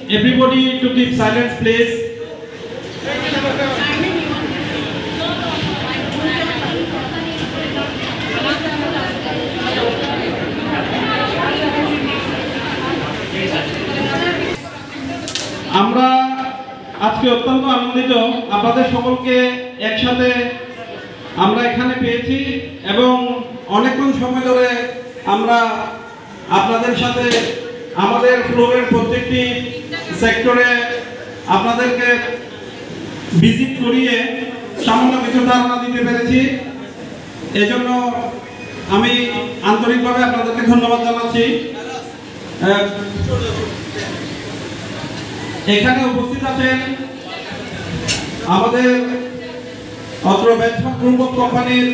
everybody to keep silence, please. আমরা আজকে অত্যন্ত আনন্দিত আপনাদের সকলকে একসাথে আমরা এখানে পেয়েছি এবং অনেকক্ষণ সময় ধরে আমরা আপনাদের সাথে আমাদের ফ্লোরের প্রত্যেকটি সেক্টরে আপনাদেরকে ভিজিট করিয়ে সামান্য কিছু ধারণা দিতে পেরেছি। এজন্য আমি আন্তরিকভাবে আপনাদেরকে ধন্যবাদ জানাচ্ছি। এখানে উপস্থিত আছেন আমাদের অত্র বেঞ্চমার্ক গ্রুপ অফ কোম্পানির